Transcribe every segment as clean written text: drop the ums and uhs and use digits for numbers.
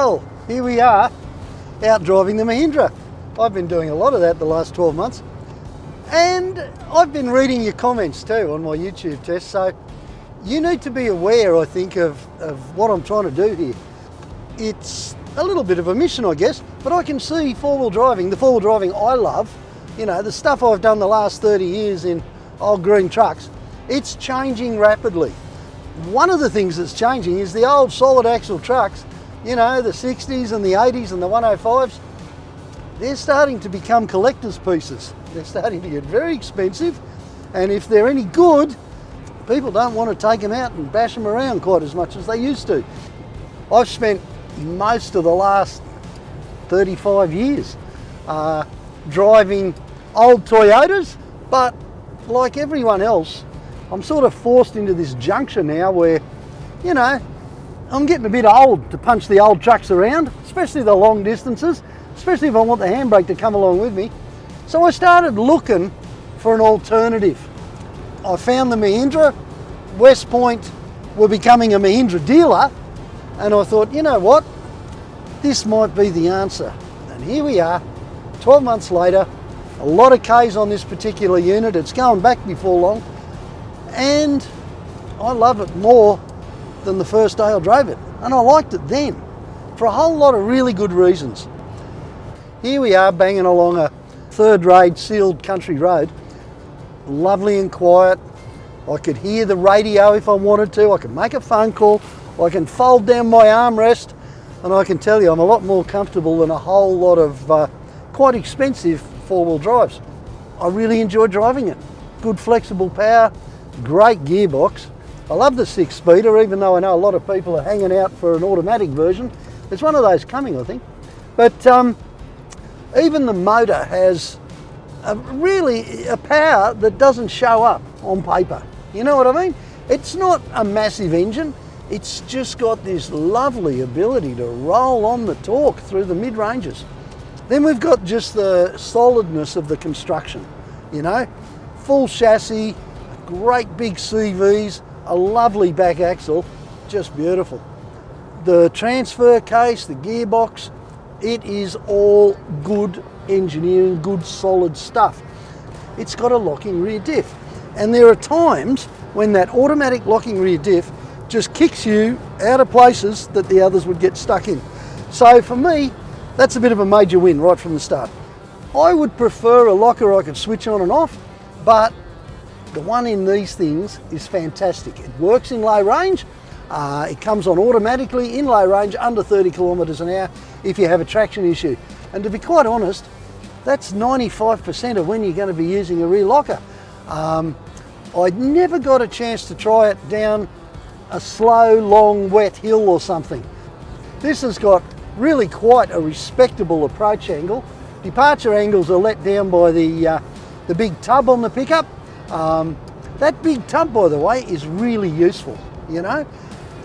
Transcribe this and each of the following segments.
Well, here we are, out driving the Mahindra. I've been doing a lot of that the last 12 months. And I've been reading your comments too on my YouTube test, so you need to be aware, I think, of what I'm trying to do here. It's a little bit of a mission, I guess, but I can see four-wheel driving, the four-wheel driving I love, you know, the stuff I've done the last 30 years in old green trucks, it's changing rapidly. One of the things that's changing is the old solid axle trucks, you know, the 60s and the 80s and the 105s, they're starting to become collector's pieces. They're starting to get very expensive, and if they're any good, people don't want to take them out and bash them around quite as much as they used to. I've spent most of the last 35 years driving old Toyotas, but like everyone else, I'm sort of forced into this juncture now where, you know, I'm getting a bit old to punch the old trucks around, especially the long distances, especially if I want the handbrake to come along with me. So I started looking for an alternative. I found the Mahindra. West Point were becoming a Mahindra dealer, and I thought, you know what, this might be the answer. And here we are, 12 months later, a lot of Ks on this particular unit. It's going back before long, and I love it more than the first day I drove it. And I liked it then, for a whole lot of really good reasons. Here we are banging along a third-rate sealed country road, lovely and quiet. I could hear the radio if I wanted to, I could make a phone call, I can fold down my armrest, and I can tell you I'm a lot more comfortable than a whole lot of quite expensive four-wheel drives. I really enjoy driving it. Good flexible power, great gearbox. I love the 6-speeder, even though I know a lot of people are hanging out for an automatic version. There's one of those coming, I think. But even the motor has really a power that doesn't show up on paper. You know what I mean? It's not a massive engine. It's just got this lovely ability to roll on the torque through the mid-ranges. Then we've got just the solidness of the construction, you know? Full chassis, great big CVs, a lovely back axle, just beautiful. The transfer case, the gearbox, it is all good engineering, good solid stuff. It's got a locking rear diff. And there are times when that automatic locking rear diff just kicks you out of places that the others would get stuck in. So for me, that's a bit of a major win right from the start. I would prefer a locker I could switch on and off, but the one in these things is fantastic. It works in low range. It comes on automatically in low range, under 30 kilometres an hour if you have a traction issue. And to be quite honest, that's 95% of when you're going to be using a rear locker. I never got a chance to try it down a slow, long, wet hill or something. This has got really quite a respectable approach angle. Departure angles are let down by the big tub on the pickup. That big tub, by the way, is really useful, you know?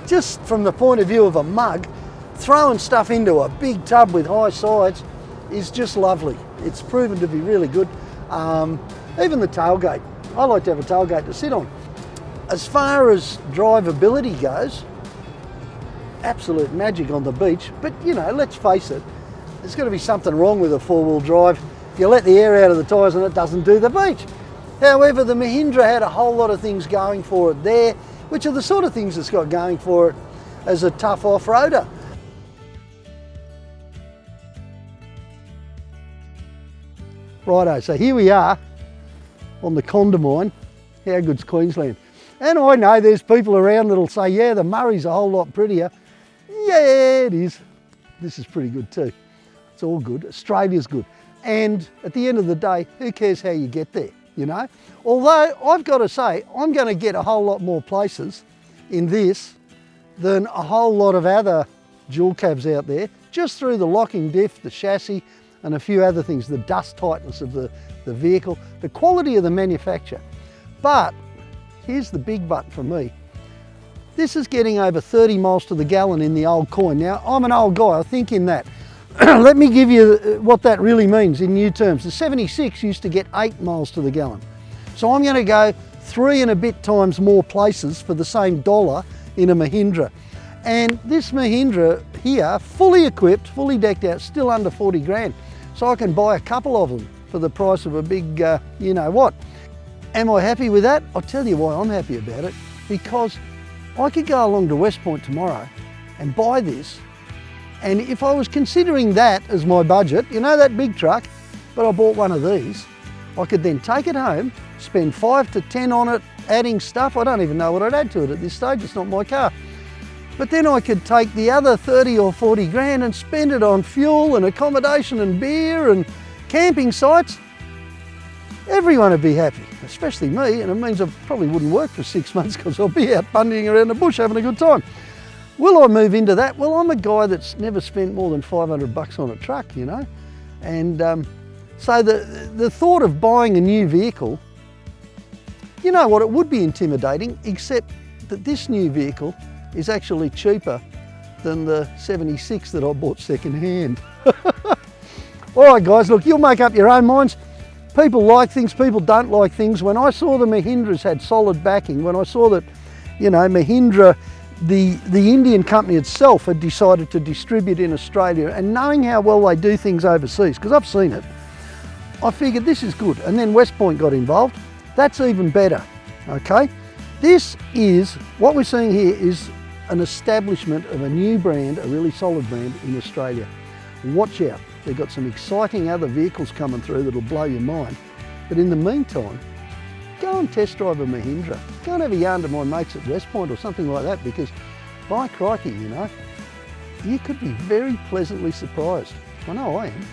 Just from the point of view of a mug, throwing stuff into a big tub with high sides is just lovely. It's proven to be really good. Even the tailgate. I like to have a tailgate to sit on. As far as drivability goes, absolute magic on the beach, but you know, let's face it, there's got to be something wrong with a four-wheel drive if you let the air out of the tyres and it doesn't do the beach. However, the Mahindra had a whole lot of things going for it there, which are the sort of things it's got going for it as a tough off-roader. Righto, so here we are on the Condamine. How good's Queensland? And I know there's people around that'll say, yeah, the Murray's a whole lot prettier. Yeah, it is. This is pretty good too. It's all good. Australia's good. And at the end of the day, who cares how you get there, you know? Although I've got to say, I'm going to get a whole lot more places in this than a whole lot of other dual cabs out there, just through the locking diff, the chassis, and a few other things, the dust tightness of the vehicle, the quality of the manufacture. But here's the big but for me. This is getting over 30 miles to the gallon in the old coin. Now, I'm an old guy, I think in that. Let me give you what that really means in new terms. The 76 used to get 8 miles to the gallon. So I'm going to go 3 and a bit times more places for the same dollar in a Mahindra. And this Mahindra here, fully equipped, fully decked out, still under 40 grand. So I can buy a couple of them for the price of a big, you know what. Am I happy with that? I'll tell you why I'm happy about it. Because I could go along to West Point tomorrow and buy this. And if I was considering that as my budget, you know that big truck, but I bought one of these, I could then take it home, spend 5 to 10 on it, adding stuff. I don't even know what I'd add to it at this stage, it's not my car. But then I could take the other 30 or 40 grand and spend it on fuel and accommodation and beer and camping sites. Everyone would be happy, especially me, and it means I probably wouldn't work for 6 months because I'll be out bundying around the bush having a good time. Will I move into that? Well, I'm a guy that's never spent more than 500 bucks on a truck, you know. And so the thought of buying a new vehicle, you know what, it would be intimidating, except that this new vehicle is actually cheaper than the 76 that I bought second hand. All right guys, look, you'll make up your own minds. People like things, people don't like things. When I saw the Mahindras had solid backing, when I saw that, you know, Mahindra, the Indian company itself had decided to distribute in Australia, and knowing how well they do things overseas, because I've seen it, I figured this is good. And then West Point got involved. That's even better, okay? This is, what we're seeing here is an establishment of a new brand, a really solid brand in Australia. Watch out. They've got some exciting other vehicles coming through that'll blow your mind. But in the meantime, go and test drive a Mahindra. Go and have a yarn to my mates at West Point or something like that, because by crikey, you know, you could be very pleasantly surprised. I know I am.